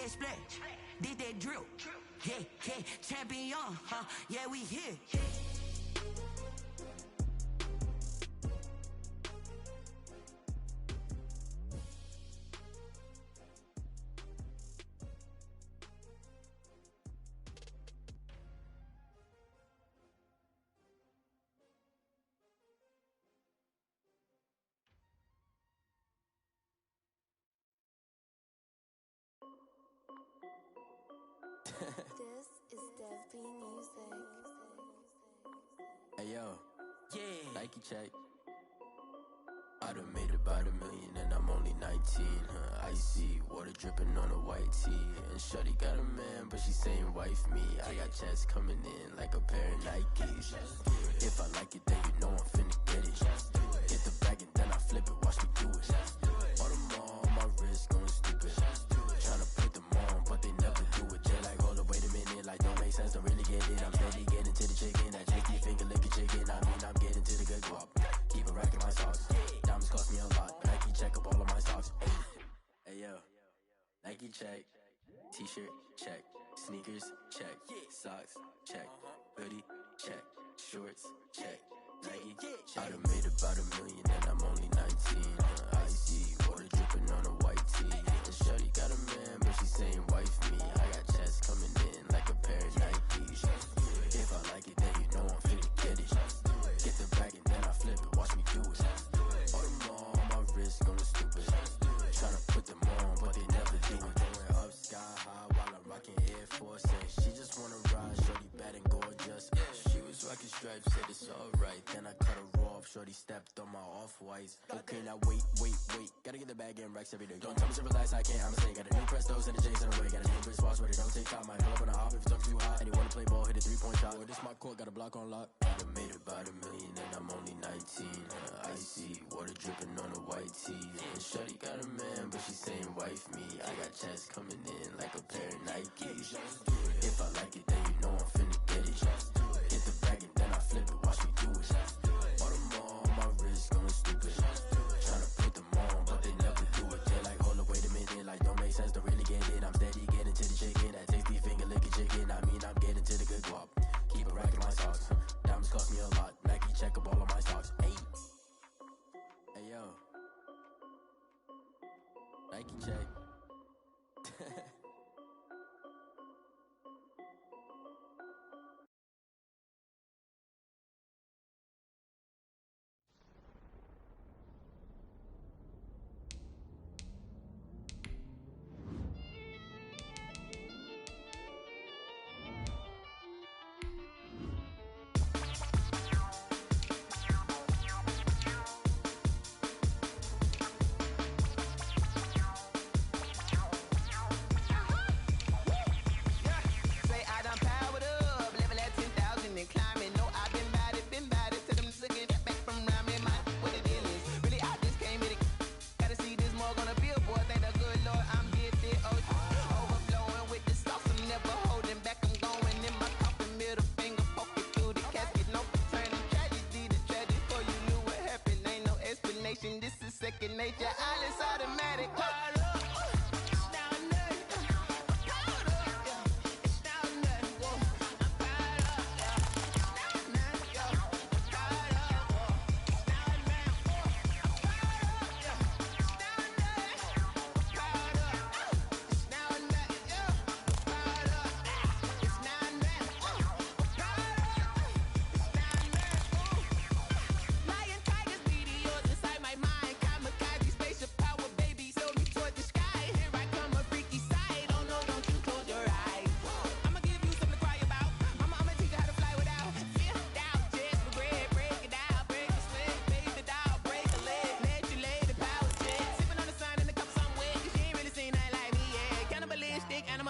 that splash, did that drill. Yeah, yeah, champion, huh? Yeah, we here. This is Dev B Music. Hey yo, Yeah. Nike check. I done made about $1 million and I'm only 19, huh? Icy, water dripping on a white tee. And shorty got a man, but she saying wife me. I got checks coming in like a pair of Nikes. If I like it, then you know I'm finna get it. Get the bag and then I flip it, watch me do it. All them on my wrist going stupid. Tryna put them on, but they never do it. They're like, hold up, wait a minute, like don't make sense, don't really get it. I'm steady getting to the chicken, that tricky finger licking chicken. I mean, I'm getting to the good guap. Keep a rack in my socks. Diamonds cost me a lot. Nike check up all of my socks. Hey yo, Nike check. T-shirt check. Sneakers check. Socks check. Hoodie check. Shorts check. Nike. I done made about $1 million and I'm only 19. Icy, water dripping on a white tee. And shorty got a man, but she saying wife me. I got checks coming in like a pair of Nikes. If I like it, then you know I'm finna get it. Get the bag and then I flip it, watch me do it. All them on my wrist going stupid. Tryna put them on, but they never do it. Going up sky high while I'm rocking Air Force. She just wanna ride, shorty bad and gorgeous. She was rocking stripes, said it's alright. Then I cut her off, shorty stepped on my off-whites. Okay, now wait. Gotta get the bag and racks every day. Don't tell me to relax, I can't, I'ma say. Got a new Prestos and a J's in the way. Got a new wristwatch, but it don't take time. I pull up on a hop if it's too hot. And you wanna play ball, hit a 3-point shot. Or this my court, got a block on lock. I done made about $1 million and I'm only 19. Icy, water dripping on a white tee. And shorty got a man, but she saying wife me. I got checks coming in like a pair of Nikes. If I like it, then you know I'm finna get it. Get the bag and then I flip it, watch me do it. All them on my wrist going stupid. Tryna put them on, but they never do it. They're like, hold up, wait a minute, like don't make sense, don't really get it. I'm steady getting to the chicken, that tasty finger licking chicken. I mean, I'm getting to the good guap. Keep a rack in my socks. Diamonds cost me a lot. Nike check up all of my stocks. Hey yo, Nike check. This is second nature, all is automatic.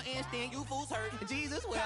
Instinct, you fools hurt. Jesus will.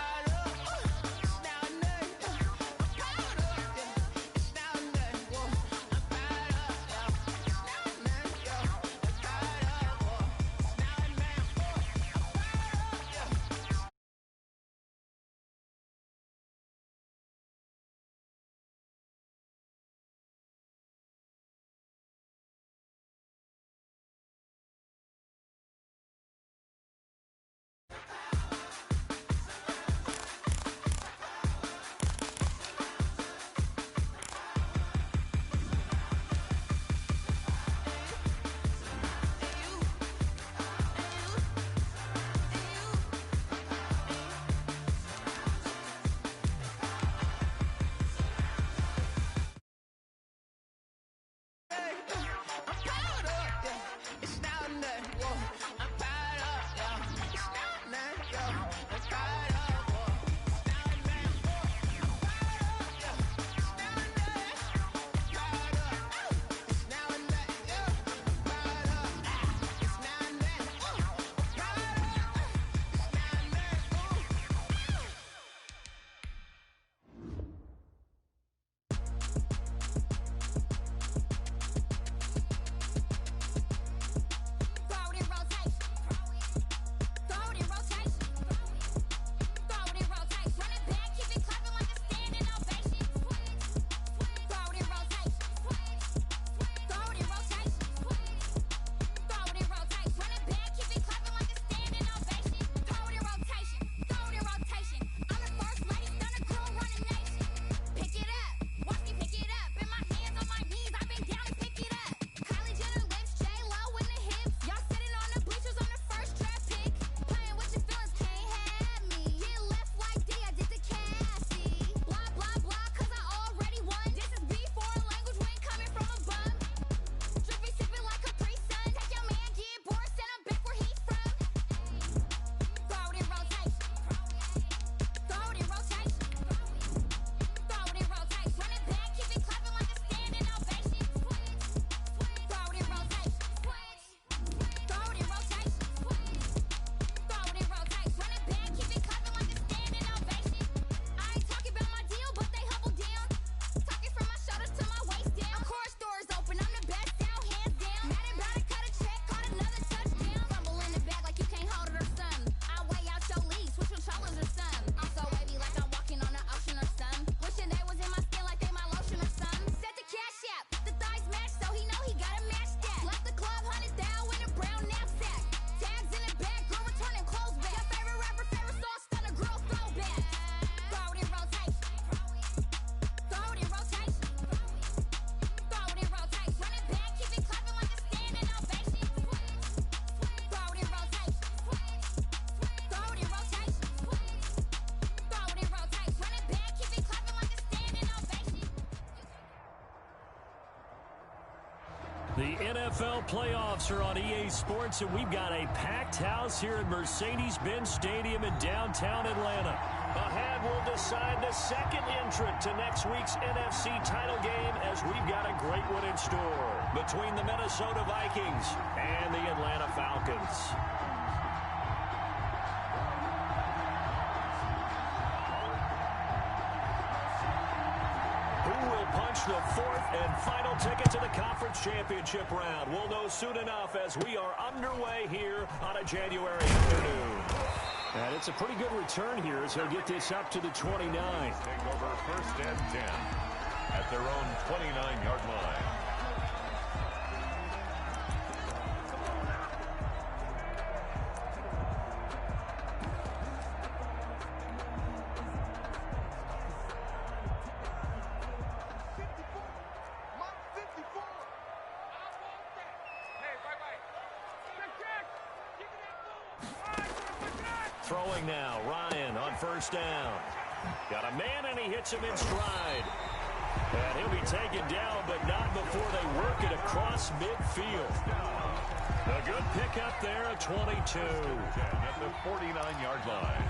The NFL playoffs are on EA Sports, and we've got a packed house here at Mercedes-Benz Stadium in downtown Atlanta. Ahead, we'll decide the second entrant to next week's NFC title game, as we've got a great one in store between the Minnesota Vikings and the Atlanta Falcons. Punch the fourth and final ticket to the conference championship round. We'll know soon enough as we are underway here on a January afternoon. And it's a pretty good return here as he'll get this up to the 29. Take over first and 10 at their own 29-yard line. Throwing now, Ryan on first down. Got a man, and he hits him in stride. And he'll be taken down, but not before they work it across midfield. A good pickup there at 22. At the 49-yard line.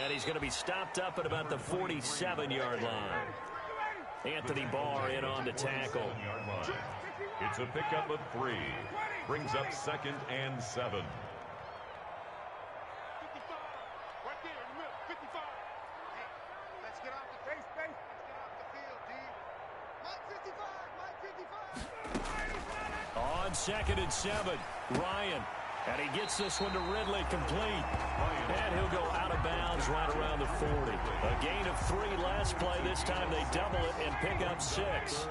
He's going to be stopped up at about the 47-yard line. Anthony Barr in on the tackle. It's a pickup of 3. Brings up second and 7. 55. Right there in the middle. 55. Hey, let's get off the base. Let's get off the field, D. Mike 55. On second and 7, Ryan. And he gets this one to Ridley complete. And he'll go out of bounds right around the 40. A gain of 3 last play. This time they double it and pick up 6.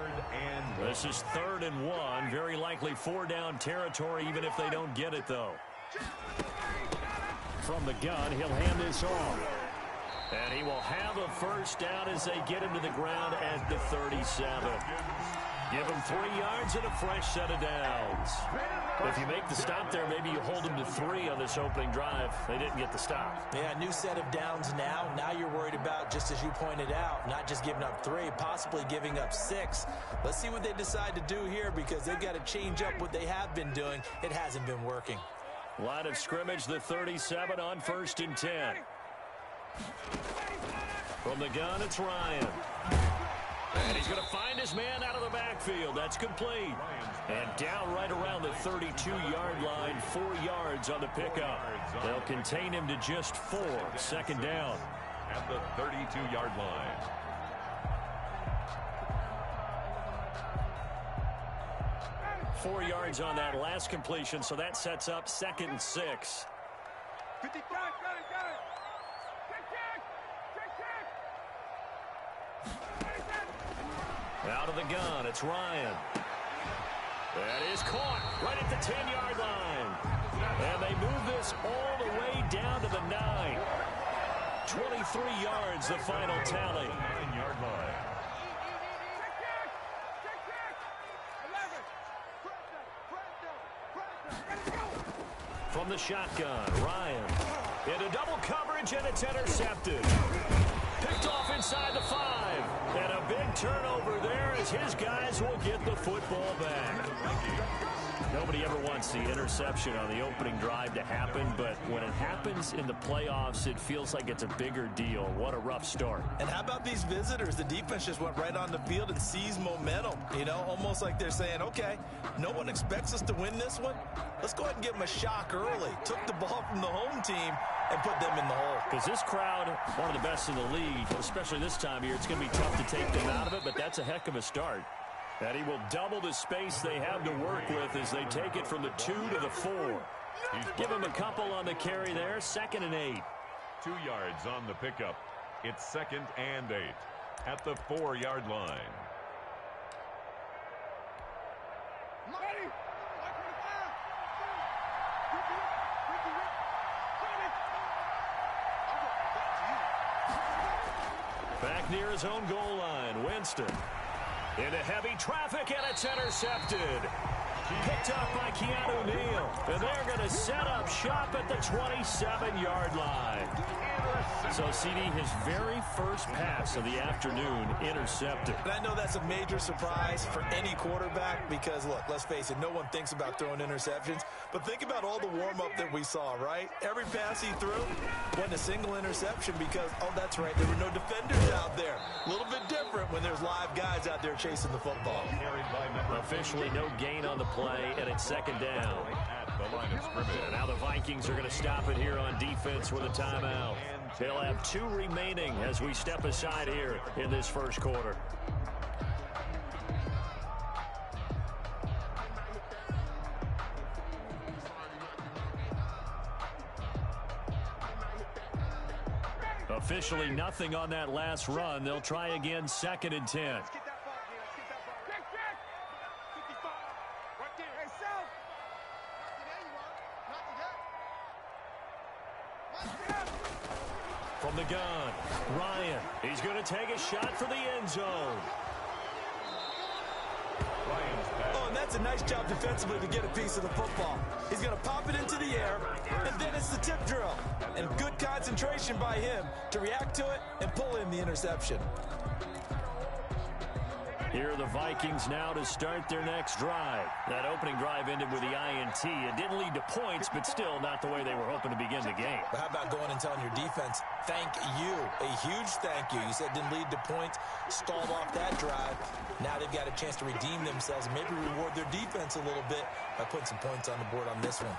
This is 3rd and 1. Very likely 4-down territory, even if they don't get it, though. From the gun, he'll hand this off. And he will have a first down as they get him to the ground at the 37. Give him 3 yards and a fresh set of downs. If you make the stop there, maybe you hold them to 3 on this opening drive. They didn't get the stop. Yeah, new set of downs now. Now you're worried about, just as you pointed out, not just giving up 3, possibly giving up 6. Let's see what they decide to do here, because they've got to change up what they have been doing. It hasn't been working. Line of scrimmage, the 37 on 1st and 10. From the gun, it's Ryan. And he's going to find his man out of the backfield. That's complete. And down right around the 32-yard line, 4 yards on the pickup. They'll contain him to just 4. 2nd down. At the 32-yard line. Four yards on that last completion, so that sets up 2nd and 6. 55, got it. Out of the gun, it's Ryan. That is caught right at the 10-yard line. And they move this all the way down to the 9. 23 yards, the final tally. 9-yard line. From the shotgun, Ryan. Into double coverage, and it's intercepted. Picked off inside the 5. And a big turnover there as his guys will get the football back. Nobody ever wants the interception on the opening drive to happen, but when it happens in the playoffs, it feels like it's a bigger deal. What a rough start. And how about these visitors? The defense just went right on the field and seized momentum. You know, almost like they're saying, okay, no one expects us to win this one. Let's go ahead and give them a shock early. Took the ball from the home team and put them in the hole. Because this crowd, one of the best in the league, especially this time of year, it's going to be tough to take them out of it, but that's a heck of a start. And he will double the space they have to work with as they take it from the 2 to the 4. Give him a couple on the carry there. 2nd and 8. 2 yards on the pickup. It's 2nd and 8 at the 4-yard line. back near his own goal line. Winston into heavy traffic, and it's intercepted. Picked up by Keanu Neal. And they're going to set up shop at the 27-yard line. So, CD, his very first pass of the afternoon intercepted. And I know that's a major surprise for any quarterback because, look, let's face it, no one thinks about throwing interceptions. But think about all the warm-up that we saw, right? Every pass he threw wasn't a single interception because, oh, that's right, there were no defenders out there. A little bit different when there's live guys out there chasing the football. Officially no gain on the play, and it's second down. At the line of scrimmage. And now the Vikings are going to stop it here on defense with a timeout. They'll have 2 remaining as we step aside here in this first quarter. Officially nothing on that last run. They'll try again, 2nd and 10. Let's get that ball, D. Let's get that ball. Check. 55. Right there. Hey, Sal. Not today. From the gun, Ryan. He's going to take a shot for the end zone. Oh, and that's a nice job defensively to get a piece of the football. He's going to pop it into the air, and then it's the tip drill. And good concentration by him to react to it and pull in the interception. Here are the Vikings now to start their next drive. That opening drive ended with the INT. It didn't lead to points, but still not the way they were hoping to begin the game. But how about going and telling your defense, thank you, a huge thank you. You said it didn't lead to points, stalled off that drive. Now they've got a chance to redeem themselves and maybe reward their defense a little bit by putting some points on the board on this one.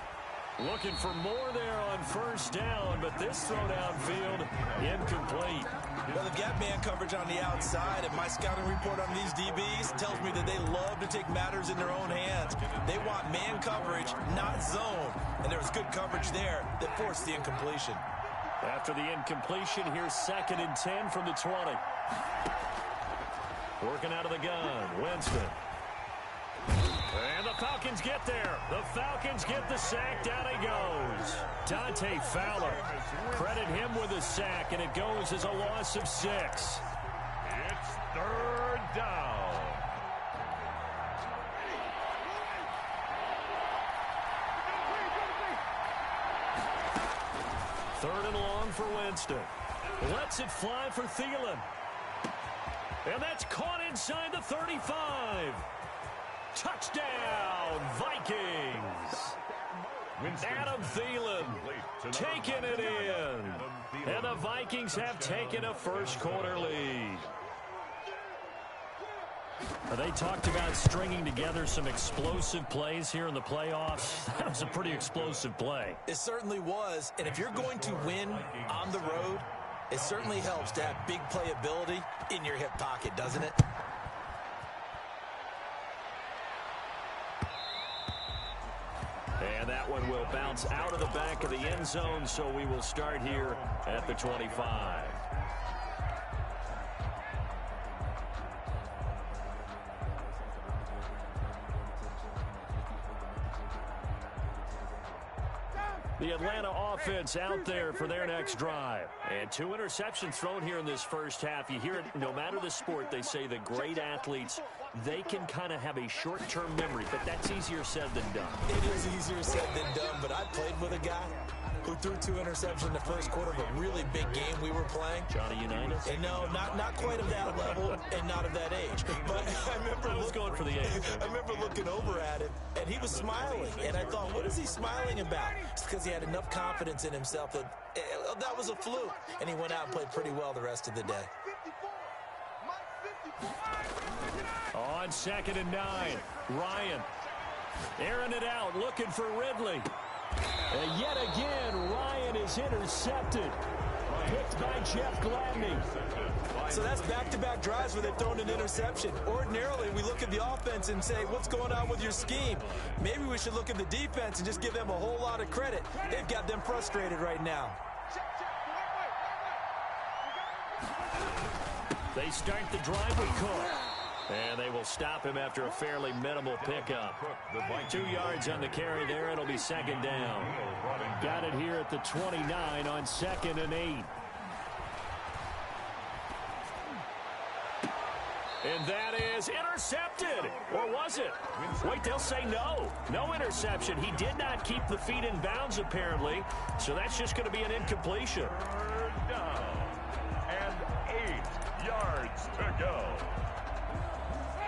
Looking for more there on first down, but this throw downfield incomplete. Well, they've got man coverage on the outside, and my scouting report on these DBs tells me that they love to take matters in their own hands. They want man coverage, not zone. And there was good coverage there that forced the incompletion. After the incompletion, here's 2nd and 10 from the 20. Working out of the gun, Winston. And the Falcons get there. The Falcons get the sack. Down he goes. Dante Fowler. Credit him with a sack, and it goes as a loss of 6. It's 3rd down. Third and long for Winston. Lets it fly for Thielen. And that's caught inside the 35. Touchdown, Vikings. Adam Thielen taking it in. And the Vikings have taken a first quarter lead. They talked about stringing together some explosive plays here in the playoffs. That was a pretty explosive play. It certainly was. And if you're going to win on the road, it certainly helps to have big playability in your hip pocket, doesn't it? And that one will bounce out of the back of the end zone, so we will start here at the 25. The Atlanta offense out there for their next drive. And 2 interceptions thrown here in this first half. You hear it, no matter the sport, they say the great athletes, they can kind of have a short-term memory, but that's easier said than done. It is easier said than done, but I played with a guy who threw 2 interceptions in the first quarter of a really big game we were playing. Johnny Unitas? And no, not quite of that level and not of that age. But I was going for the age. I remember looking over at him, and he was smiling. And I thought, what is he smiling about? It's because he had enough confidence in himself that that was a fluke. And he went out and played pretty well the rest of the day. On 2nd and 9, Ryan airing it out, looking for Ridley. And yet again, Ryan is intercepted. Picked by Jeff Gladney. So that's back-to-back drives where they've thrown an interception. Ordinarily, we look at the offense and say, what's going on with your scheme? Maybe we should look at the defense and just give them a whole lot of credit. They've got them frustrated right now. They start the drive with Cook. And they will stop him after a fairly minimal pickup. 2 yards on the carry there. It'll be 2nd down. Got it here at the 29 on 2nd and 8. And that is intercepted. Or was it? Wait, they'll say no. No interception. He did not keep the feet in bounds, apparently. So that's just going to be an incompletion. Third down. And 8 yards to go.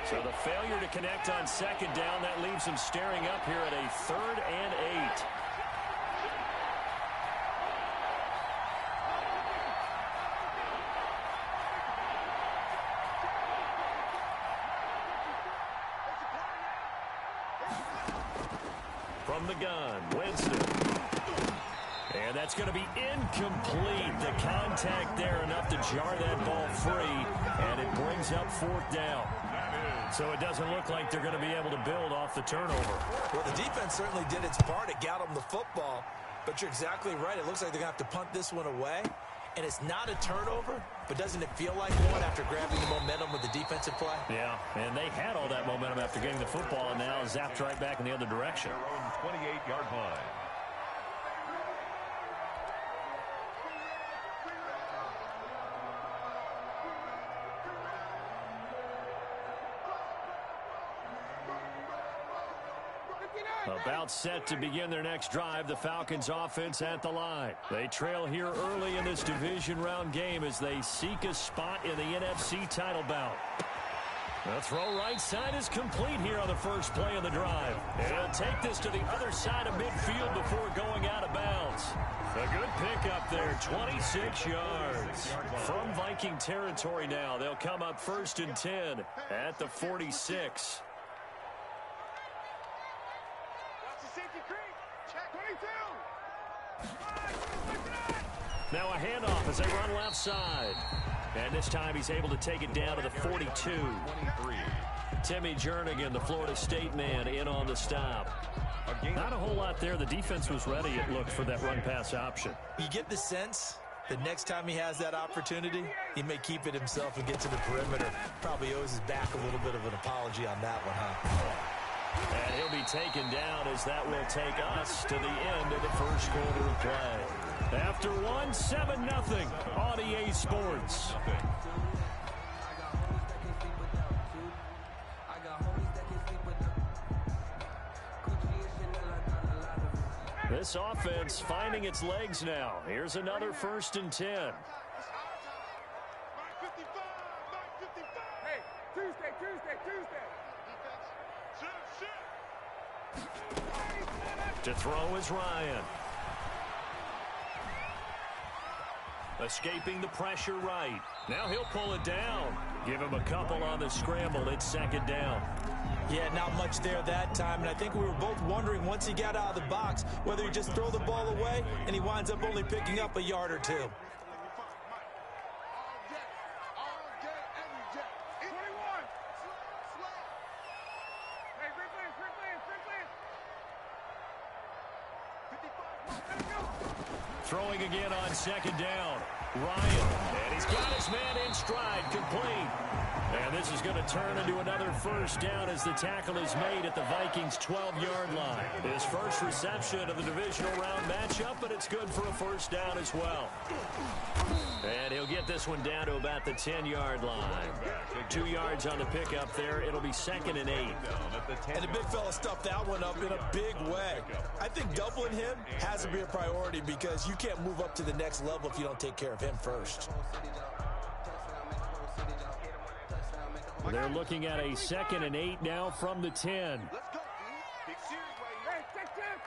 So the failure to connect on second down, that leaves him staring up here at a 3rd and 8. From the gun, Winston. And that's going to be incomplete. The contact there enough to jar that ball free, and it brings up 4th down. So it doesn't look like they're going to be able to build off the turnover. Well, the defense certainly did its part. It got them the football, but you're exactly right. It looks like they're going to have to punt this one away, and it's not a turnover, but doesn't it feel like one after grabbing the momentum with the defensive play? Yeah, and they had all that momentum after getting the football, and now zapped right back in the other direction. 28-yard line. About set to begin their next drive, the Falcons offense at the line. They trail here early in this division round game as they seek a spot in the NFC title bout. The throw right side is complete here on the first play of the drive. He'll take this to the other side of midfield before going out of bounds. A good pickup there, 26 yards. From Viking territory now, they'll come up 1st and 10 at the 46. Now a handoff as they run left side. And this time he's able to take it down to the 42. 23. Timmy Jernigan, the Florida State man, in on the stop. Not a whole lot there. The defense was ready, it looked, for that run-pass option. You get the sense that next time he has that opportunity, he may keep it himself and get to the perimeter. Probably owes his back a little bit of an apology on that one, huh? And he'll be taken down as that will take us to the end of the first quarter of play. After 7-0 on EA Sports. This offense finding its legs now. Here's another 1st and 10. Hey, Tuesday. To throw is Ryan. Escaping the pressure right. Now he'll pull it down. Give him a couple on the scramble. It's 2nd down. Yeah, not much there that time, and I think we were both wondering once he got out of the box whether he just throw the ball away and he winds up only picking up a yard or 2. Throwing again on 2nd down. Ryan, and he's got his man in stride, complete. And this is going to turn into another 1st down as the tackle is made at the Vikings' 12-yard line. His first reception of the divisional round matchup, but it's good for a 1st down as well. And he'll get this one down to about the 10-yard line. 2 yards on the pickup there. It'll be 2nd and 8. And the big fella stuffed that one up in a big way. I think doubling him has to be a priority because you can't move up to the next level if you don't take care of him first. They're looking at a 2nd and 8 now from the 10. Let's go, dude. Big series right here. Hey, check.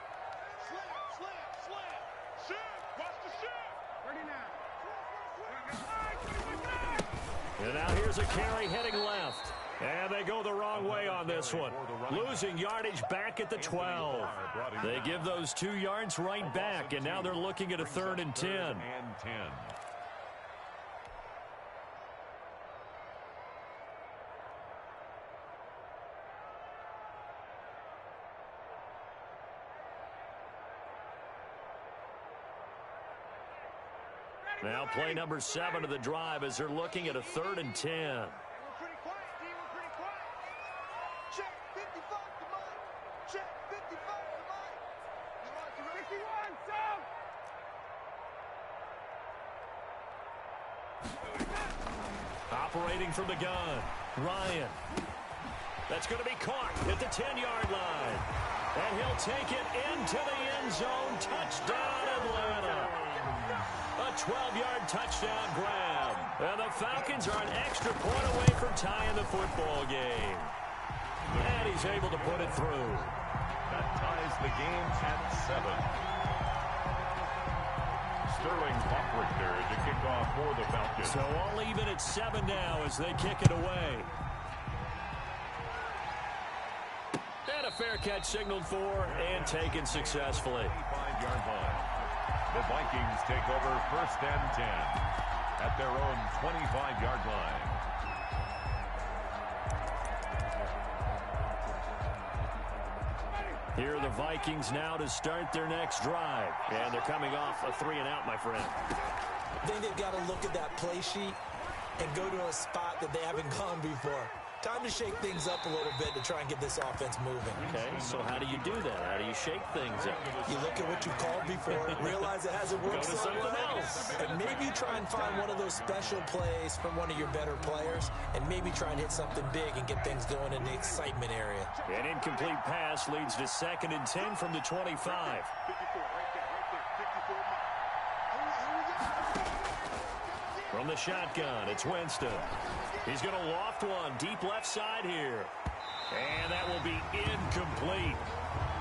Slam. Shoot. Watch the shoot. 39. And now here's a carry heading left. And they go the wrong way on this one. Losing yardage back at the 12. They give those 2 yards right back, and now they're looking at a 3rd and 10. Now play number 7 of the drive as they're looking at a 3rd and 10. We're pretty quiet, D. We're pretty quiet. Check 55 to mine. Check 55 to mine. You want to 51, sub. Operating from the gun. Ryan. That's going to be caught at the 10-yard line. And he'll take it into the end zone. Touchdown, Atlanta. A 12-yard touchdown grab. And the Falcons are an extra point away from tying the football game. And he's able to put it through. That ties the game at 7. Sterling Buckrichter to kick off for the Falcons. So all even at 7 now as they kick it away. And a fair catch signaled for and taken successfully. 25-yard line. The Vikings take over 1st and 10 at their own 25-yard line. Here are the Vikings now to start their next drive. And they're coming off a 3-and-out, my friend. I think they've got to look at that play sheet and go to a spot that they haven't gone before. Time to shake things up a little bit to try and get this offense moving. Okay, so how do you do that? How do you shake things up? You look at what you called before, realize it hasn't worked Go to so something well, else. and maybe you try and find one of those special plays from one of your better players, and maybe try and hit something big and get things going in the excitement area. An incomplete pass leads to 2nd and 10 from the 25. From the shotgun, it's Winston. He's going to loft one deep left side here. And that will be incomplete.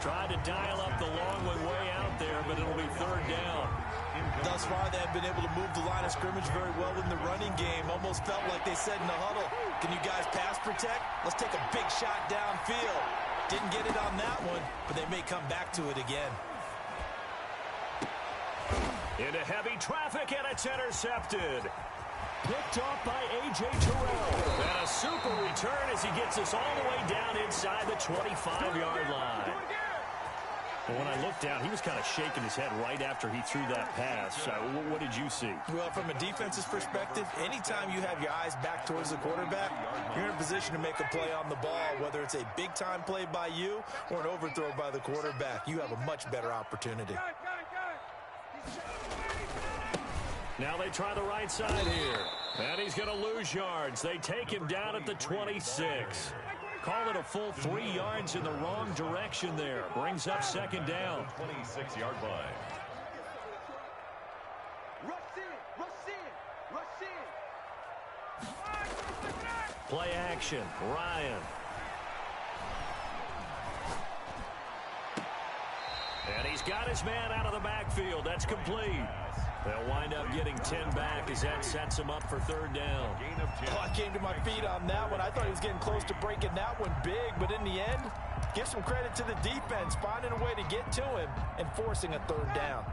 Tried to dial up the long one way out there, but it'll be 3rd down. Thus far, they have been able to move the line of scrimmage very well in the running game. Almost felt like they said in the huddle, can you guys pass protect? Let's take a big shot downfield. Didn't get it on that one, but they may come back to it again. Into heavy traffic, and it's intercepted. Picked off by A.J. Terrell. And a super return as he gets us all the way down inside the 25-yard line. Well, when I looked down, he was kind of shaking his head right after he threw that pass. What did you see? Well, from a defense's perspective, anytime you have your eyes back towards the quarterback, you're in a position to make a play on the ball, whether it's a big-time play by you or an overthrow by the quarterback. You have a much better opportunity. Now they try the right side here. And he's going to lose yards. They take him down at the 26. Call it a full 3 yards in the wrong direction there. Brings up 2nd down. 26-yard line. Play action. Ryan. And he's got his man out of the backfield. That's complete. They'll wind up getting 10 back as that sets him up for 3rd down. Oh, I came to my feet on that one. I thought he was getting close to breaking that one big, but in the end, give some credit to the defense, finding a way to get to him and forcing a 3rd down.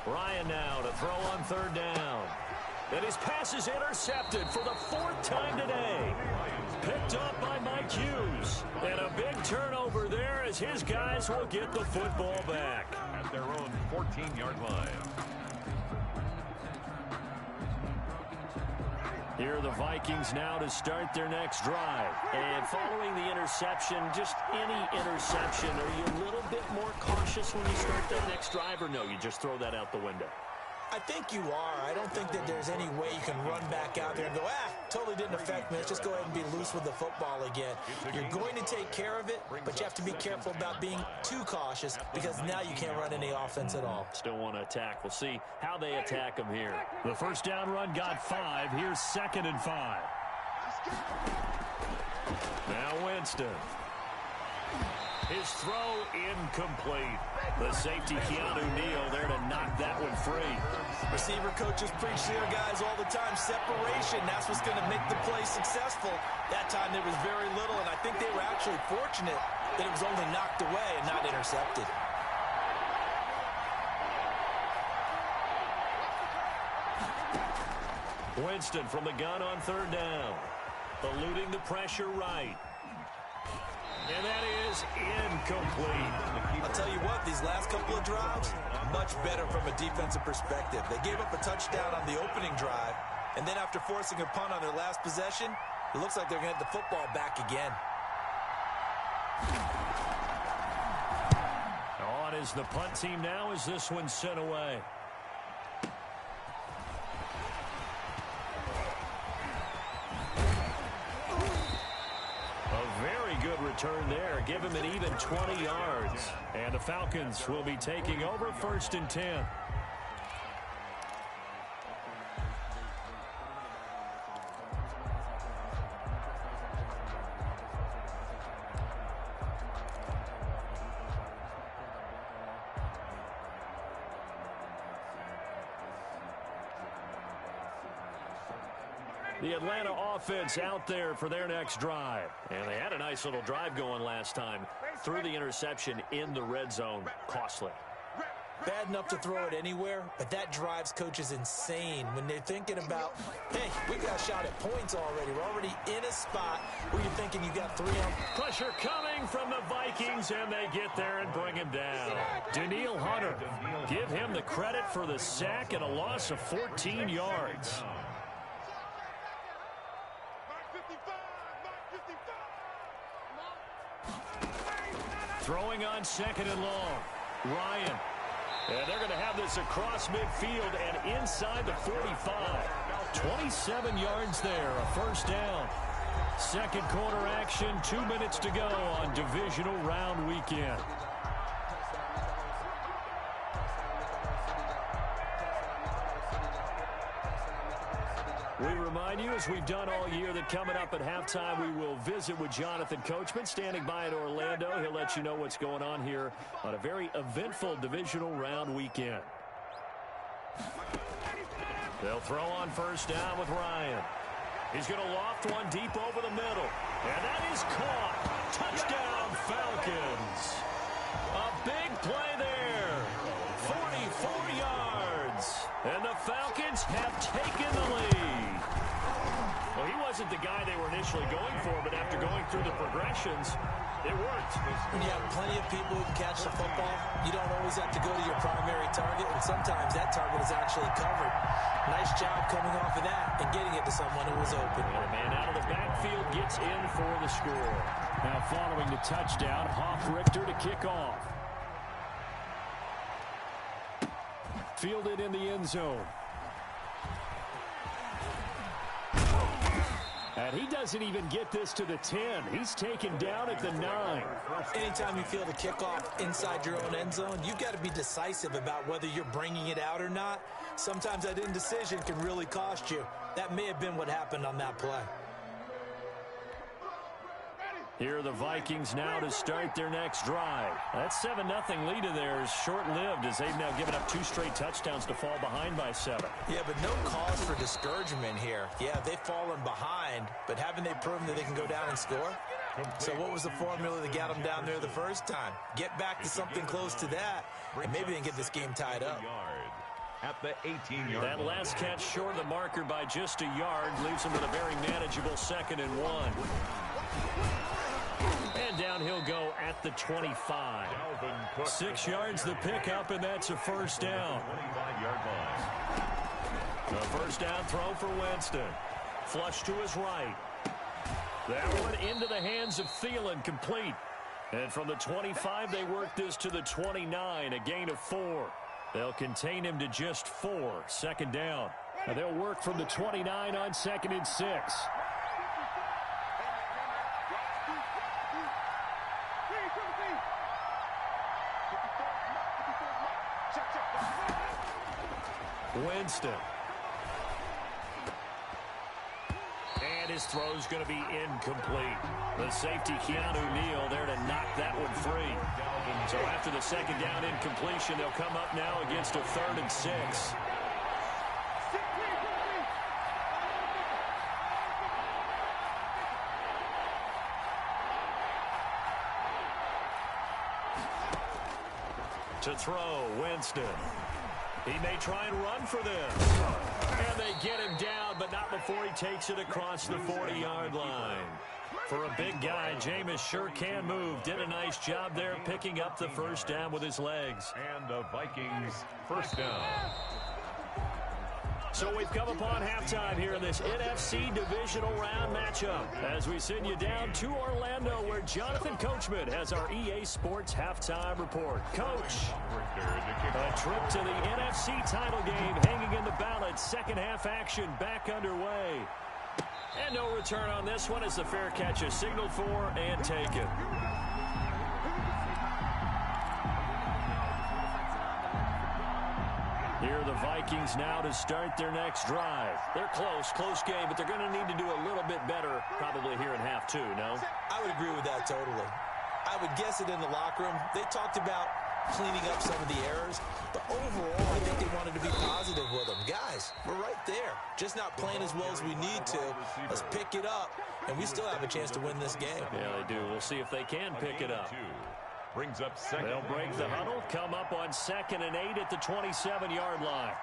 Ryan now to throw on 3rd down. And his pass is intercepted for the 4th time today. Picked up by Mike Hughes. And a big turnover there as his guys will get the football back. At their own 14-yard line. Here are the Vikings now to start their next drive. And following the interception, just any interception, are you a little bit more cautious when you start that next drive, or no, you just throw that out the window? I think you are. I don't think that there's any way you can run back out there and go, totally didn't affect me. Let's just go ahead and be loose with the football again. You're going to take care of it, but you have to be careful about being too cautious because now you can't run any offense at all. Still want to attack. We'll see how they attack them here. The 1st down run got 5. Here's 2nd and 5. Now Winston. His throw incomplete. The safety, Keanu Neal, there to knock that one free. Receiver coaches preach to their guys all the time. Separation, that's what's going to make the play successful. That time there was very little, and I think they were actually fortunate that it was only knocked away and not intercepted. Winston from the gun on 3rd down. Eluding the pressure right. And that is incomplete. I'll tell you what, these last couple of drives, much better from a defensive perspective. They gave up a touchdown on the opening drive, and then after forcing a punt on their last possession, It looks like they're going to get the football back again. On is the punt team now as this one's sent away. A very good return there. Give him an even 20 yards. And the Falcons will be taking over 1st and 10. The Atlanta offense out there for their next drive. And they had a nice little drive going last time. Threw the interception in the red zone. Costly. Bad enough to throw it anywhere, but that drives coaches insane when they're thinking about, hey, we got a shot at points already. We're already in a spot where you're thinking you got 3 on. Pressure coming from the Vikings, and they get there and bring him down. Daniil Hunter, give him the credit for the sack and a loss of 14 yards. Throwing on 2nd and long. Ryan. And they're going to have this across midfield and inside the 45. 27 yards there, a 1st down. Second quarter action, 2 minutes to go on Divisional Round Weekend. We remind you, as we've done all year, that coming up at halftime, we will visit with Jonathan Coachman, standing by in Orlando. He'll let you know what's going on here on a very eventful Divisional Round Weekend. They'll throw on 1st down with Ryan. He's going to loft one deep over the middle. And that is caught. Touchdown, Falcons. A big play there. 44 yards. And the Falcons have taken the lead. Well, he wasn't the guy they were initially going for, but after going through the progressions, it worked. When you have plenty of people who can catch the football, you don't always have to go to your primary target, and sometimes that target is actually covered. Nice job coming off of that and getting it to someone who was open. And a man out of the backfield gets in for the score. Now following the touchdown, Hoff-Richter to kick off. Fielded in the end zone. And he doesn't even get this to the 10. He's taken down at the 9. Anytime you field a kickoff inside your own end zone, you've got to be decisive about whether you're bringing it out or not. Sometimes that indecision can really cost you. That may have been what happened on that play. Here are the Vikings now to start their next drive. That 7-0 lead of theirs short-lived as they've now given up 2 straight touchdowns to fall behind by 7. Yeah, but no cause for discouragement here. Yeah, they've fallen behind, but haven't they proven that they can go down and score? So what was the formula that got them down there the first time? Get back to something close to that, and maybe they can get this game tied up. At the 18-yard That last catch short of the marker by just a yard leaves them with a very manageable 2nd and 1. And down he'll go at the 25. 6 yards the pickup, and that's a 1st down. 25-yard line. The 1st down throw for Winston. Flush to his right. That one into the hands of Thielen, complete. And from the 25, they work this to the 29, a gain of 4. They'll contain him to just 4, 2nd down. And they'll work from the 29 on 2nd and 6. Winston. And his throw's going to be incomplete. The safety, Keanu Neal, there to knock that one free. So after the 2nd down incompletion, they'll come up now against a 3rd and 6. To throw, Winston. He may try and run for this. And they get him down, but not before he takes it across the 40-yard line. For a big guy, Jameis sure can move. Did a nice job there picking up the 1st down with his legs. And the Vikings 1st down. So we've come upon halftime here in this NFC Divisional Round matchup as we send you down to Orlando where Jonathan Coachman has our EA Sports Halftime Report. Coach, a trip to the NFC title game hanging in the balance. Second half action back underway. And no return on this one as the fair catch is signaled for and taken. Here are the Vikings now to start their next drive. They're close game, but they're going to need to do a little bit better probably here in half two, no? I would agree with that totally. I would guess it in the locker room. They talked about cleaning up some of the errors, but overall I think they wanted to be positive with them. Guys, we're right there. Just not playing as well as we need to. Let's pick it up, and we still have a chance to win this game. Yeah, they do. We'll see if they can pick it up. Brings up second. They'll break the huddle, come up on 2nd and 8 at the 27-yard line.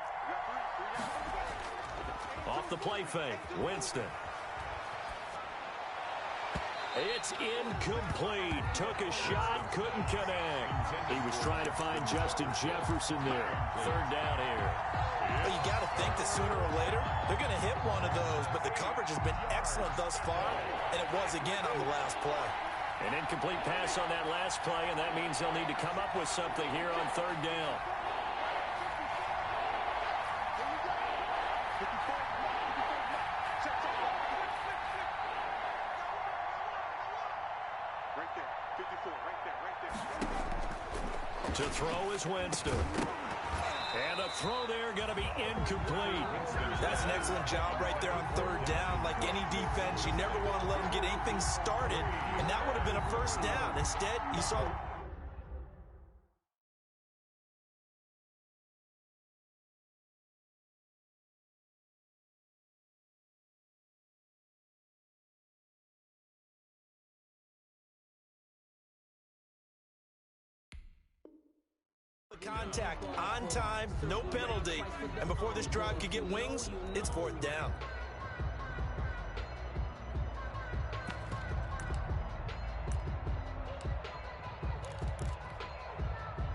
Off the play fake, Winston. It's incomplete. Took a shot, couldn't connect. He was trying to find Justin Jefferson there. 3rd down here. But you got to think that sooner or later, they're going to hit one of those, but the coverage has been excellent thus far, and it was again on the last play. An incomplete pass on that last play, and that means they'll need to come up with something here on 3rd down. Right there. 54, right there. To throw is Winston. And a throw there going to be incomplete. That's an excellent job right there on 3rd down. Like any defense, you never want to let them get anything started, and that would have been a 1st down. Instead, you saw... Contact on time, no penalty, and before this drive could get wings, it's 4th down.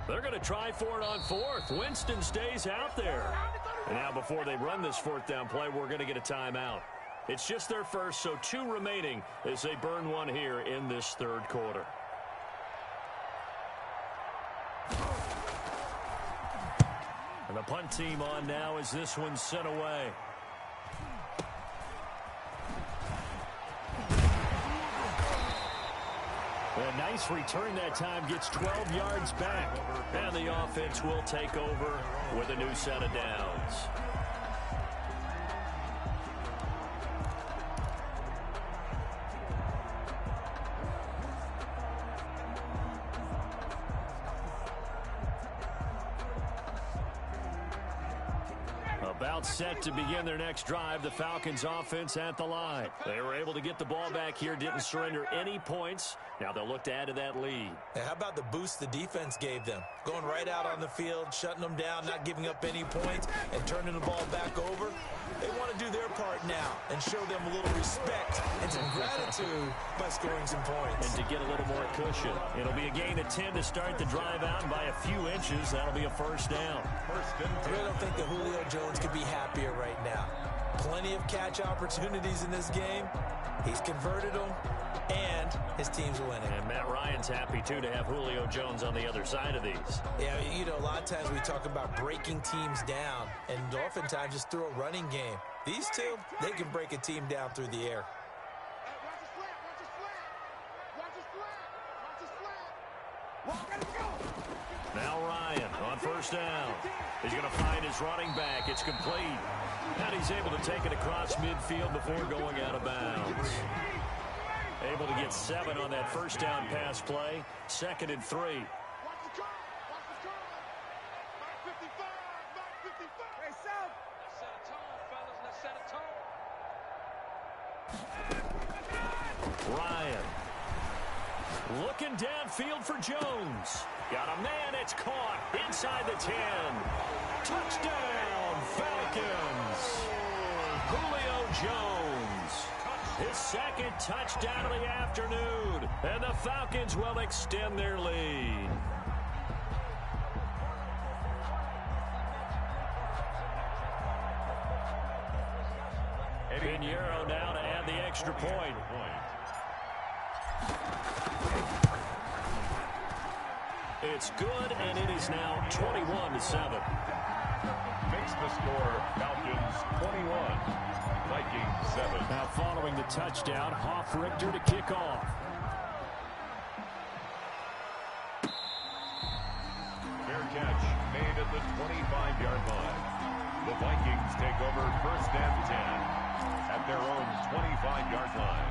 They're going to try for it on 4th. Winston stays out there. And now before they run this 4th down play, we're going to get a timeout. It's just their first, so 2 remaining as they burn one here in this 3rd quarter. And the punt team on now as this one's sent away. A nice return that time, gets 12 yards back. And the offense will take over with a new set of downs. About set to begin their next drive, the Falcons offense at the line. They were able to get the ball back here, didn't surrender any points. Now they'll look to add to that lead. And how about the boost the defense gave them? Going right out on the field, shutting them down, not giving up any points, and turning the ball back over. They want to do their part now and show them a little respect and some gratitude by scoring some points. And to get a little more cushion. It'll be a gain of 10 to start the drive out, and by a few inches, that'll be a 1st down. I really don't think that Julio Jones could be happier right now. Plenty of catch opportunities in this game. He's converted them, and his team's winning. And Matt Ryan's happy, too, to have Julio Jones on the other side of these. Yeah, you know, a lot of times we talk about breaking teams down, and oftentimes just through a running game. These two, they can break a team down through the air. Now Ryan on 1st down. He's going to find his running back. It's complete. And he's able to take it across midfield before going out of bounds. Able to get 7 on that 1st down pass play. 2nd and 3. Ryan looking downfield for Jones. Got a man, it's caught inside the 10. Touchdown, Falcons. Julio Jones, his 2nd touchdown of the afternoon. And the Falcons will extend their lead. Pinheiro now to add the extra point. It's good, and it is now 21-7. Makes the score Falcons 21, Vikings 7. Now following the touchdown, Richter to kick off. Fair catch made at the 25-yard line. The Vikings take over 1st and 10 at their own 25-yard line.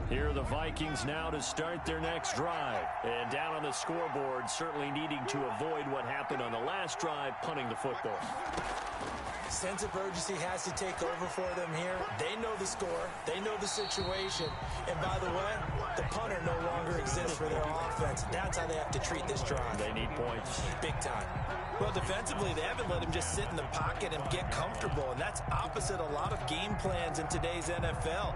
Here are the Vikings now to start their next drive. And down on the scoreboard, certainly needing to avoid what happened on the last drive, punting the football. Sense of urgency has to take over for them here. They know the score. They know the situation. And by the way, the punter no longer exists for their offense. That's how they have to treat this drive. They need points. Big time. Well, defensively, they haven't let him just sit in the pocket and get comfortable. And that's opposite a lot of game plans in today's NFL.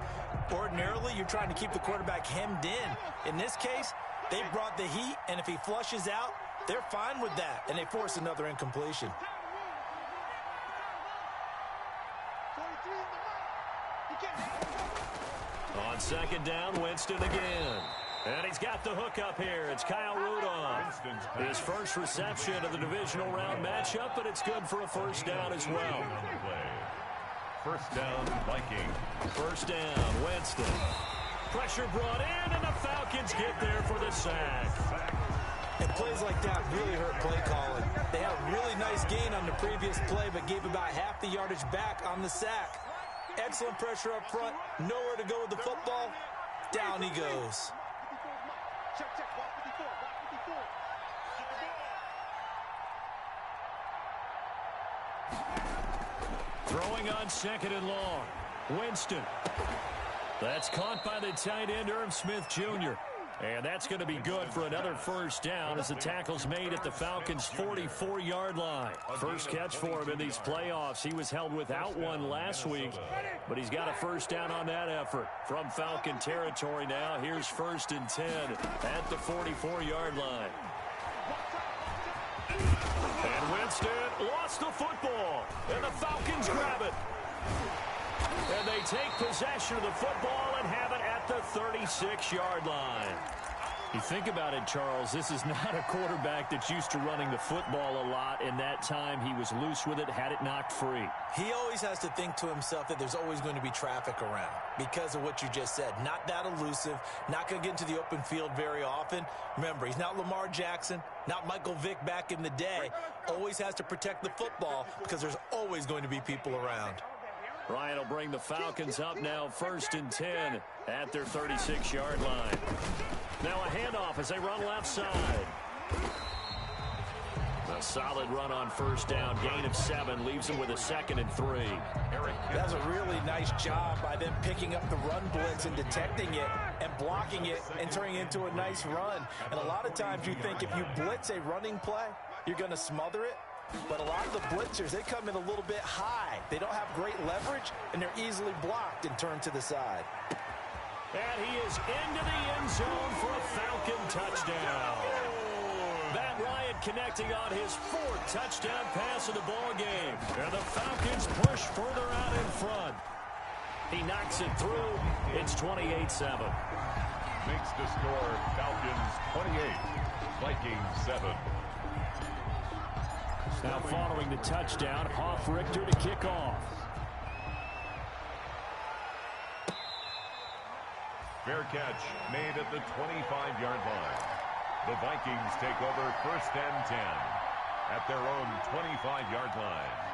Ordinarily, you're trying to keep the quarterback hemmed in. In this case, they brought the heat, and if he flushes out, they're fine with that, and they force another incompletion. On 2nd down, Winston again. And he's got the hook up here. It's Kyle Rudolph. His first reception of the divisional round matchup, but it's good for a 1st down as well. 1st down, Vikings. 1st down, Winston. Pressure brought in, and the Falcons get there for the sack. And plays like that really hurt play calling. They had a really nice gain on the previous play, but gave about half the yardage back on the sack. Excellent pressure up front. Nowhere to go with the football. Down he goes. Throwing on 2nd and long. Winston. That's caught by the tight end, Irv Smith Jr. And that's going to be good for another 1st down as the tackle's made at the Falcons' 44-yard line. First catch for him in these playoffs. He was held without one last week, but he's got a 1st down on that effort. From Falcon territory now, here's 1st and 10 at the 44-yard line. And Winston lost the football, and the Falcons grab it. And they take possession of the football and have it at the 36-yard line. You think about it, Charles, this is not a quarterback that's used to running the football a lot, and that time he was loose with it, had it knocked free. He always has to think to himself that there's always going to be traffic around because of what you just said. Not that elusive, not going to get into the open field very often. Remember, he's not Lamar Jackson, not Michael Vick back in the day. Always has to protect the football because there's always going to be people around. Ryan will bring the Falcons up now 1st and 10 at their 36-yard line. Now a handoff as they run left side. A solid run on 1st down. Gain of 7 leaves them with a 2nd and 3. That's a really nice job by them picking up the run blitz and detecting it and blocking it and turning it into a nice run. And a lot of times you think if you blitz a running play, you're going to smother it. But a lot of the blitzers, they come in a little bit high. They don't have great leverage, and they're easily blocked and turned to the side. And he is into the end zone for a Falcon touchdown. Matt Ryan connecting on his 4th touchdown pass of the ball game. And the Falcons push further out in front. He knocks it through. It's 28-7. Makes the score Falcons 28, Vikings 7. Now following the touchdown, Richter to kick off. Fair catch made at the 25-yard line. The Vikings take over 1st and 10 at their own 25-yard line.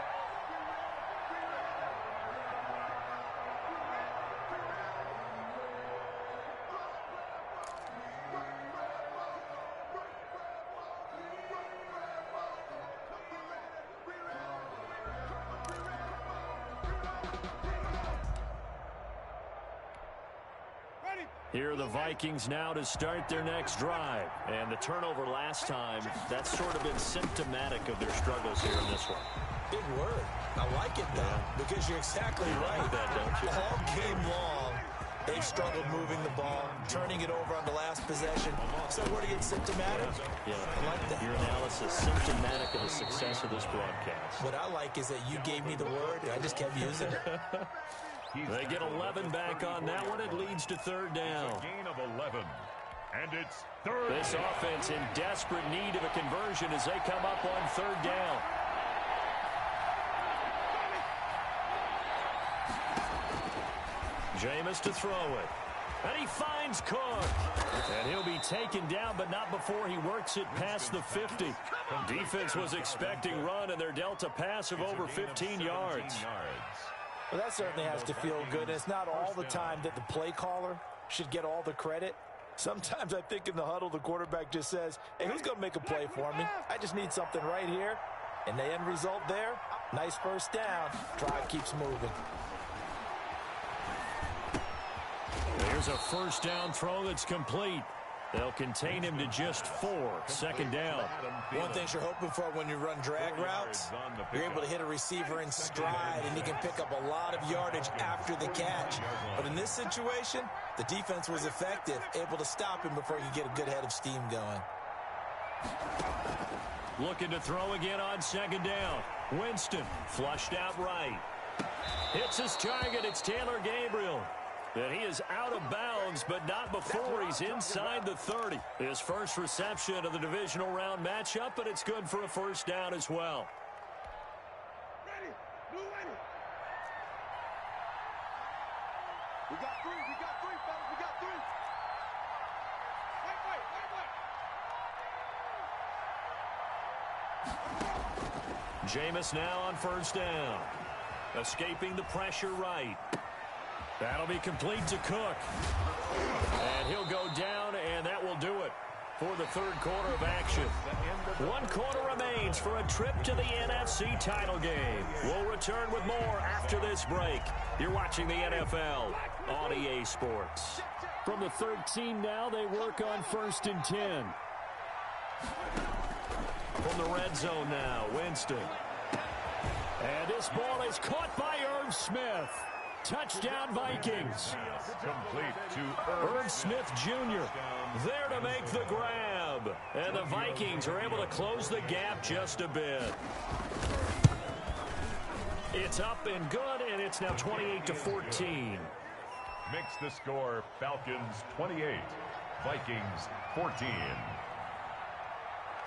Here are the Vikings now to start their next drive. And the turnover last time, that's sort of been symptomatic of their struggles here in this one. Big word. I like it, though, because you're exactly right. That, don't you? All game long, They've struggled moving the ball, turning it over on the last possession. So where to get symptomatic? Yeah, I like that. Your analysis, symptomatic of the success of this broadcast. What I like is that you gave me the word, and I just kept using it. They get 11 back on that one. It leads to third down. A gain of 11. And it's third. This offense in desperate need of a conversion as they come up on third down. Jameis to throw it. And he finds Cook. And he'll be taken down, but not before he works it past the 50. Defense was expecting run, and they're dealt a pass of over 15 yards. Well, that certainly has to feel good. And it's not all the time that the play caller should get all the credit. Sometimes I think in the huddle, the quarterback just says, hey, who's going to make a play for me? I just need something right here. And the end result there, nice first down. Drive keeps moving. Here's a first down throw that's complete. They'll contain him to just 4. Second down. One thing you're hoping for when you run drag routes, you're able to hit a receiver in stride, and he can pick up a lot of yardage after the catch. But in this situation, the defense was effective, able to stop him before he could get a good head of steam going. Looking to throw again on second down. Winston flushed out right. Hits his target. It's Taylor Gabriel. And he is out of bounds, but not before he's inside the 30. His first reception of the divisional round matchup, but it's good for a first down as well. Ready. Blue ready. We got three, fellas. We got three. Wait. Jameis now on first down. Escaping the pressure right. That'll be complete to Cook. And he'll go down, and that will do it for the third quarter of action. 1 quarter remains for a trip to the NFC title game. We'll return with more after this break. You're watching the NFL on EA Sports. From the 13 now, they work on 1st and 10. From the red zone now, Winston. And this ball is caught by Irv Smith. Touchdown, Vikings. Complete to Irv Smith Jr. there to make the grab. And the Vikings are able to close the gap just a bit. It's up and good, and it's now 28-14. Makes the score Falcons 28, Vikings 14.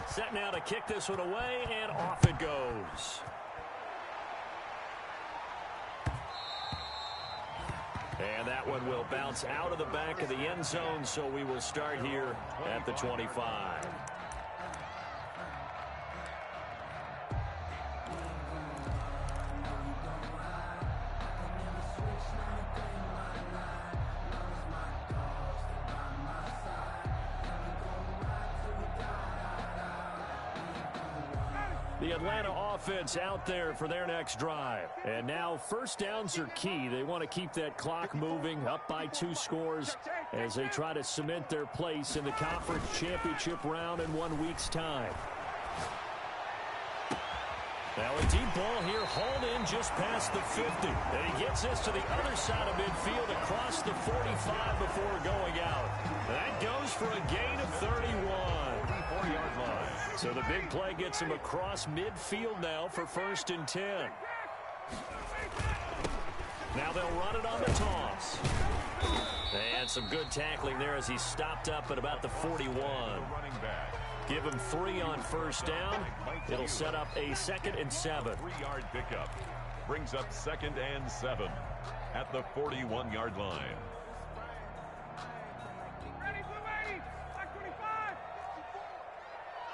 Set now to kick this one away, and off it goes. And that one will bounce out of the back of the end zone, so we will start here at the 25. The Atlanta offense out there for their next drive. And now first downs are key. They want to keep that clock moving, up by 2 scores as they try to cement their place in the conference championship round in 1 week's time. Now a deep ball here, hauled in just past the 50. And he gets this to the other side of midfield across the 45 before going out. That goes for a gain of 31. 34-yard line. So the big play gets him across midfield now for 1st and 10. Now they'll run it on the toss. And some good tackling there as he stopped up at about the 41. Give him 3 on first down. It'll set up a 2nd and 7. 3-yard pickup. Brings up 2nd and 7 at the 41-yard line. Ready, blue ready. Black 25. I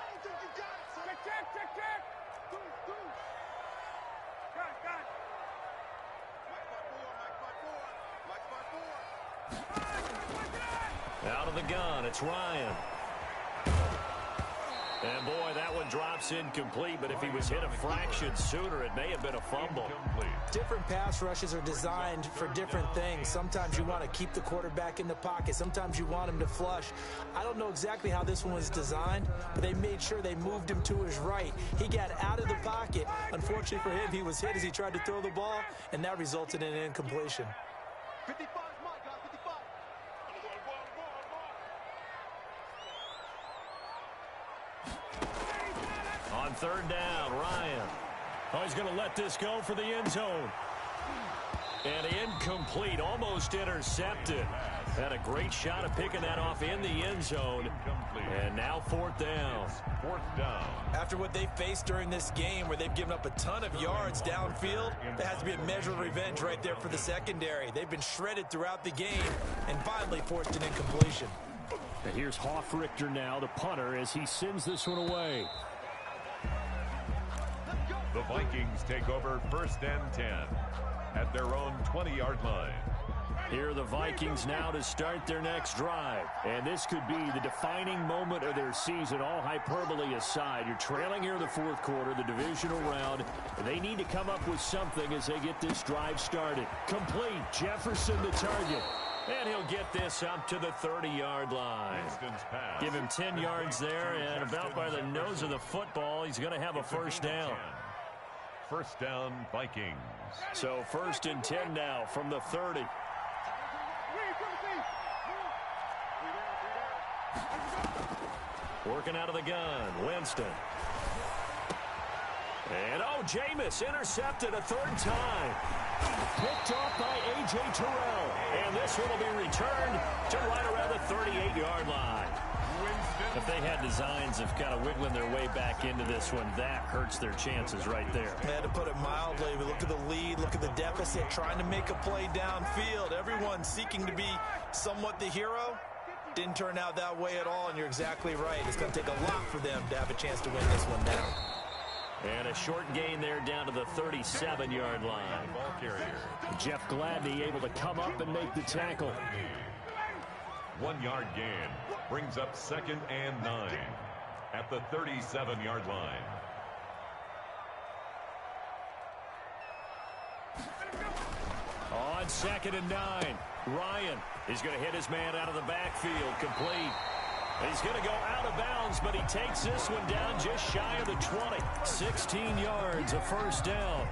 don't think you got it, son. Check. Through. Got it. Mike by 4. Out of the gun, it's Ryan. And boy, that one drops incomplete, but if he was hit a fraction sooner, it may have been a fumble. Different pass rushes are designed for different things. Sometimes you want to keep the quarterback in the pocket. Sometimes you want him to flush. I don't know exactly how this one was designed, but they made sure they moved him to his right. He got out of the pocket. Unfortunately for him, he was hit as he tried to throw the ball, and that resulted in an incompletion. 55 is mine, guys. 55. third down. Ryan. Oh, he's going to let this go for the end zone. And incomplete, almost intercepted. Had a great shot of picking that off in the end zone. And now fourth down. After what they faced during this game where they've given up a ton of yards downfield, there has to be a measure of revenge right there for the secondary. They've been shredded throughout the game and finally forced an incompletion. And here's Hoffrichter now, the punter, as he sends this one away. The Vikings take over 1st and 10 at their own 20-yard line. Here are the Vikings now to start their next drive. And this could be the defining moment of their season, all hyperbole aside. You're trailing here in the fourth quarter, the divisional round. They need to come up with something as they get this drive started. Complete. Jefferson the target. And he'll get this up to the 30-yard line. Give him 10 yards there, and about by the nose of the football, he's going to have a first down. First down, Vikings. So 1st and 10 now from the 30. Working out of the gun, Winston. And, oh, Jameis intercepted a third time. Picked off by A.J. Terrell. And this one will be returned to right around the 38-yard line. If they had designs of kind of wiggling their way back into this one, that hurts their chances right there. Yeah, to put it mildly, we look at the lead, look at the deficit, trying to make a play downfield. Everyone seeking to be somewhat the hero. Didn't turn out that way at all, and you're exactly right. It's going to take a lot for them to have a chance to win this one now. And a short gain there down to the 37-yard line. Ball carrier. Jeff Gladney able to come up and make the tackle. 1-yard gain brings up 2nd and 9 at the 37-yard line. On 2nd and 9, Ryan is going to hit his man out of the backfield, complete. He's going to go out of bounds, but he takes this one down just shy of the 20. 16 yards, a first down.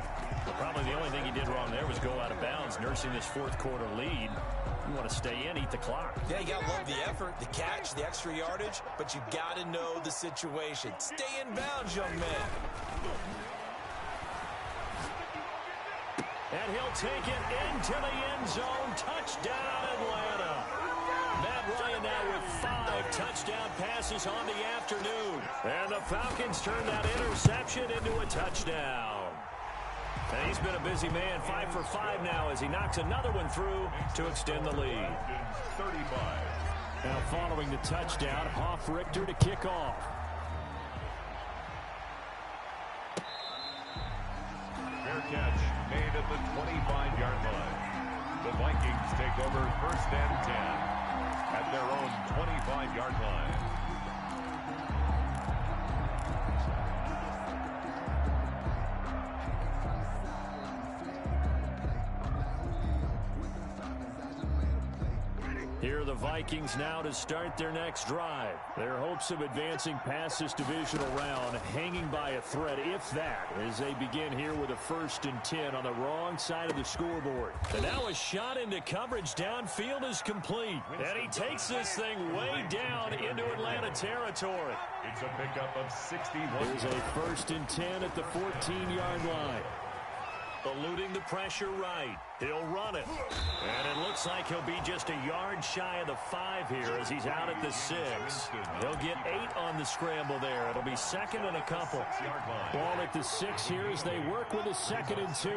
But probably the only thing he did wrong there was go out of bounds, nursing this fourth quarter lead. You want to stay in, eat the clock. Yeah, you got to love the effort, the catch, the extra yardage, but you got to know the situation. Stay in bounds, young man. And he'll take it into the end zone. Touchdown, Atlanta. Matt Ryan now with 5 touchdown passes on the afternoon. And the Falcons turn that interception into a touchdown. And he's been a busy man, 5 for 5 now as he knocks another one through to extend the lead. 35. Now following the touchdown, Hoffrichter to kick off. Fair catch made at the 25-yard line. The Vikings take over 1st and 10 at their own 25-yard line. Here are the Vikings now to start their next drive. Their hopes of advancing past this divisional round hanging by a thread, if that, as they begin here with a 1st and 10 on the wrong side of the scoreboard. And now a shot into coverage downfield is complete. And he takes this thing way down into Atlanta territory. It's a pickup of 61. Here's a 1st and 10 at the 14-yard line. Eluding the pressure right. He'll run it. And it looks like he'll be just a yard shy of the 5 here as he's out at the 6. He'll get 8 on the scramble there. It'll be 2nd and a couple. Ball at the 6 here as they work with a 2nd and 2.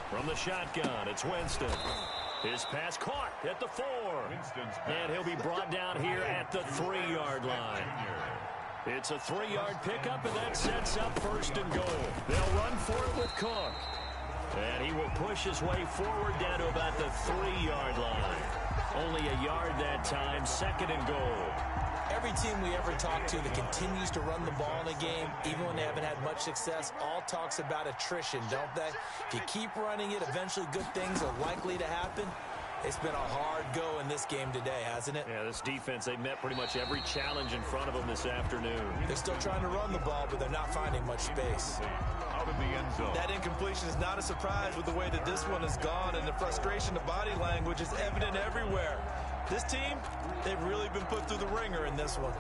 From the shotgun, it's Winston. His pass caught at the 4. And he'll be brought down here at the 3-yard line. It's a 3-yard pickup, and that sets up 1st and goal. They'll run for it with Cook. And he will push his way forward down to about the 3-yard line. Only a yard that time, 2nd and goal. Every team we ever talk to that continues to run the ball in a game, even when they haven't had much success, all talks about attrition, don't they? If you keep running it, eventually good things are likely to happen. It's been a hard go in this game today, hasn't it? Yeah, this defense, they met pretty much every challenge in front of them this afternoon. They're still trying to run the ball, but they're not finding much space. Out of the end zone. That incompletion is not a surprise with the way that this one has gone, and the frustration, the body language is evident everywhere. This team, they've really been put through the ringer in this one.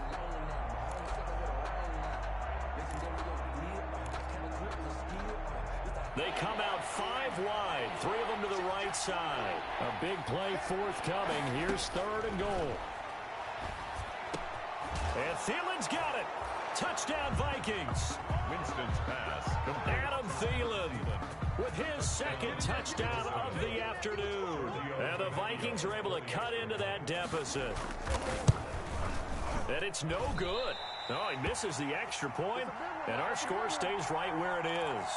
They come out 5 wide, 3 of them to the right side. A big play forthcoming. Here's 3rd and goal. And Thielen's got it. Touchdown, Vikings. Winston's pass. Adam Thielen with his 2nd touchdown of the afternoon. And the Vikings are able to cut into that deficit. And it's no good. Oh, he misses the extra point, and our score stays right where it is.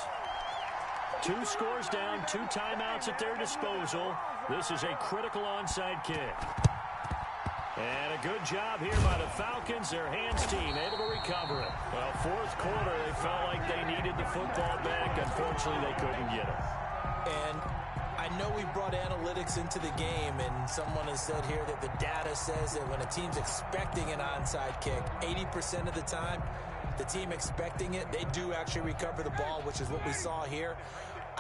2 scores down, 2 timeouts at their disposal. This is a critical onside kick. And a good job here by the Falcons, their hands team, able to recover it. Well, 4th quarter, they felt like they needed the football back. Unfortunately, they couldn't get it. And I know we brought analytics into the game, and someone has said here that the data says that when a team's expecting an onside kick, 80% of the time, the team expecting it, they do actually recover the ball, which is what we saw here.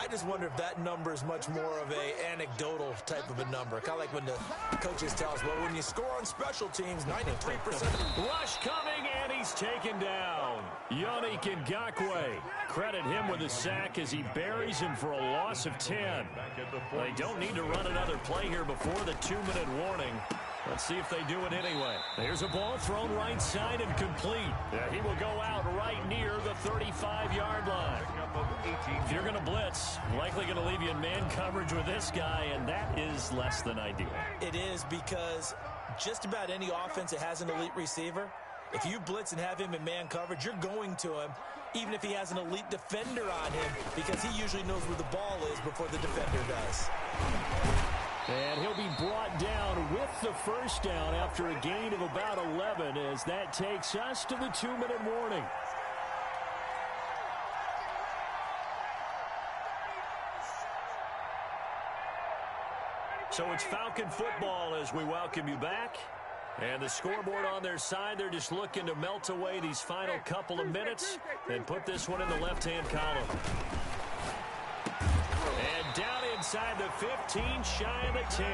I just wonder if that number is much more of a anecdotal type of a number. Kind of like when the coaches tell us, well, when you score on special teams, 93%. Rush coming, and he's taken down. Yannick Ngakoue. Credit him with a sack as he buries him for a loss of 10. They don't need to run another play here before the 2-minute warning. Let's see if they do it anyway. There's a ball thrown right side and complete. Yeah, he will go out right near the 35-yard line. If you're going to blitz, likely going to leave you in man coverage with this guy, and that is less than ideal. It is, because just about any offense that has an elite receiver, if you blitz and have him in man coverage, you're going to him, even if he has an elite defender on him, because he usually knows where the ball is before the defender does. And he'll be brought down with the first down after a gain of about 11, as that takes us to the 2-minute warning. So it's Falcon football as we welcome you back. And the scoreboard on their side, they're just looking to melt away these final couple of minutes and put this one in the left-hand column. And down inside the 15, shy of the 10.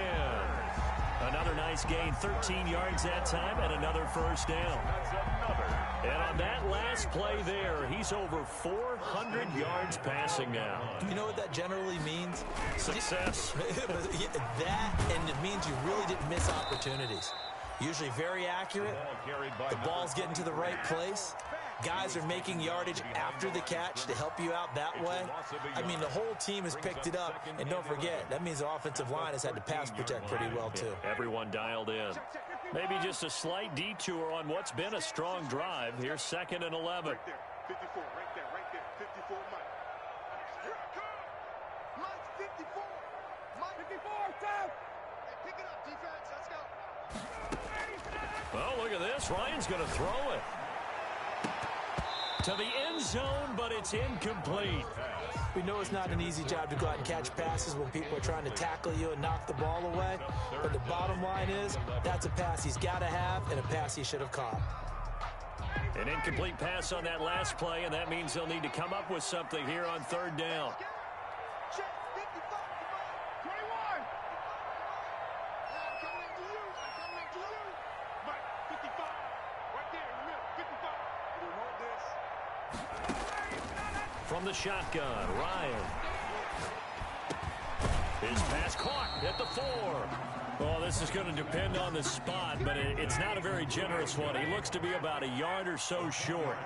Another nice gain, 13 yards that time, and another first down. And on that last play there, he's over 400 yards passing now. You know what that generally means? Success. That, and it means you really didn't miss opportunities. Usually very accurate. The ball's getting to the right place. Guys are making yardage after the catch to help you out that way. I mean, the whole team has picked it up. And don't forget, that means the offensive line has had to pass protect pretty well, too. Everyone dialed in. Maybe just a slight detour on what's been a strong drive. Here's 2nd and 11. 54, right there, 54, Mike. Here it comes. Mike, 54. Mike, 54, Tom. Hey, pick it up, defense. Let's go. Oh, look at this. Ryan's going to throw it to the end zone, but it's incomplete. We know it's not an easy job to go out and catch passes when people are trying to tackle you and knock the ball away. But the bottom line is, that's a pass he's got to have and a pass he should have caught. An incomplete pass on that last play, and that means they'll need to come up with something here on 3rd down. Check, 55, 21. I'm coming to you. Mike, 55. Right there in the middle, 55. We want this. From the shotgun, Ryan. His pass caught at the 4. Well, this is going to depend on the spot, but it's not a very generous one. He looks to be about a yard or so short.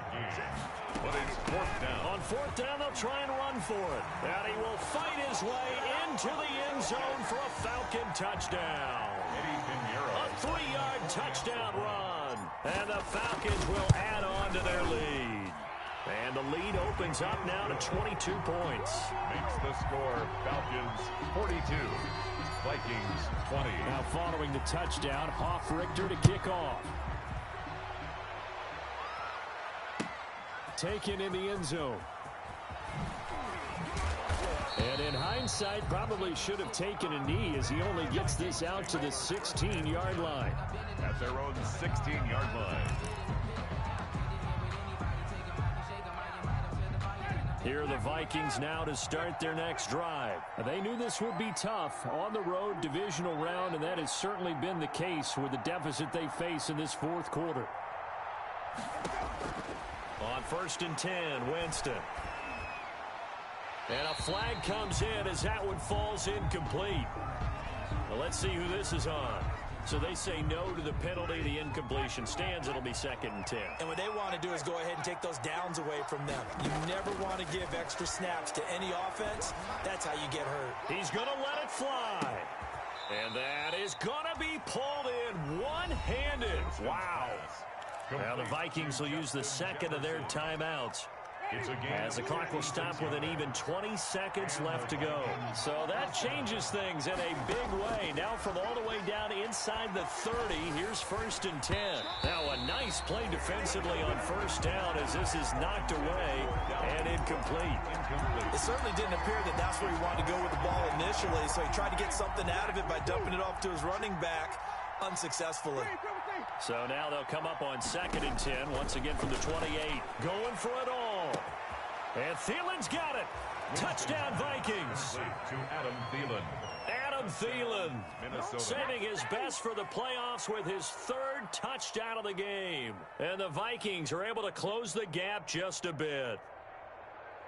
But it's 4th down. On 4th down, they'll try and run for it. And he will fight his way into the end zone for a Falcon touchdown. A 3-yard touchdown run. And the Falcons will add on to their lead. And the lead opens up now to 22 points. Makes the score Falcons 42, Vikings 20. Now following the touchdown, Hoff-Richter to kick off. Taken in the end zone. And in hindsight, probably should have taken a knee as he only gets this out to the 16-yard line. At their own 16-yard line. Here are the Vikings now to start their next drive. They knew this would be tough on the road, divisional round, and that has certainly been the case with the deficit they face in this fourth quarter. On 1st and 10, Winston. And a flag comes in as that one falls incomplete. Well, let's see who this is on. So they say no to the penalty. The incompletion stands. It'll be 2nd and 10. And what they want to do is go ahead and take those downs away from them. You never want to give extra snaps to any offense. That's how you get hurt. He's going to let it fly. And that is going to be pulled in one-handed. Wow. Now the Vikings will use the second of their timeouts, as the clock will stop with an even 20 seconds left to go. So that changes things in a big way. Now from all the way down inside the 30, here's 1st and 10. Now a nice play defensively on 1st down as this is knocked away and incomplete. It certainly didn't appear that that's where he wanted to go with the ball initially, so he tried to get something out of it by dumping it off to his running back unsuccessfully. So now they'll come up on 2nd and 10, once again from the 28. Going for it all. And Thielen's got it. Touchdown, Vikings. To Adam Thielen. Adam Thielen, Minnesota. saving his best for the playoffs with his 3rd touchdown of the game. And the Vikings are able to close the gap just a bit.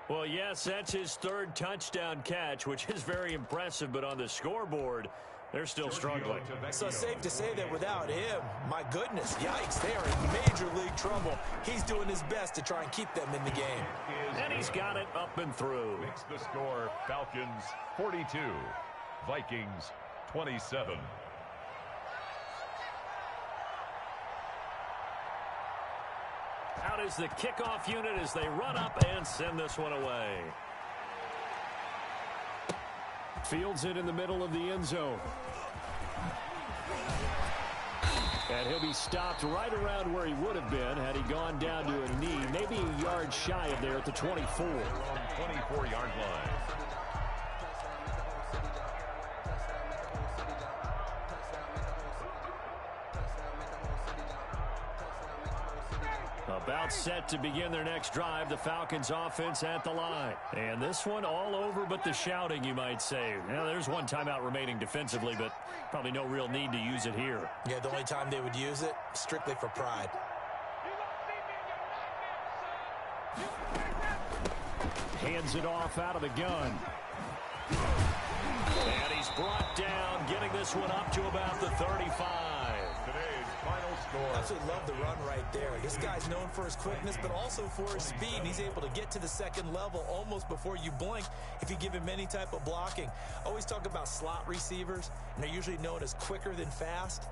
Well, yes, that's his 3rd touchdown catch, which is very impressive, but on the scoreboard, they're still struggling. So safe to say that without him, my goodness, yikes, they are in major league trouble. He's doing his best to try and keep them in the game. And he's got it up and through. Makes the score Falcons 42, Vikings 27. Out is the kickoff unit as they run up and send this one away. Fields it in the middle of the end zone. And he'll be stopped right around where he would have been had he gone down to a knee, maybe a yard shy of there at the 24. 24-yard line. About set to begin their next drive, the Falcons offense at the line. And this one all over but the shouting, you might say. Now, there's one timeout remaining defensively, but probably no real need to use it here. Yeah, the only time they would use it, strictly for pride. Hands it off out of the gun. And he's brought down, getting this one up to about the 35. Today's final score. Absolutely love the run right there. This guy's known for his quickness, but also for his speed. And he's able to get to the second level almost before you blink if you give him any type of blocking. Always talk about slot receivers, and they're usually known as quicker than fast.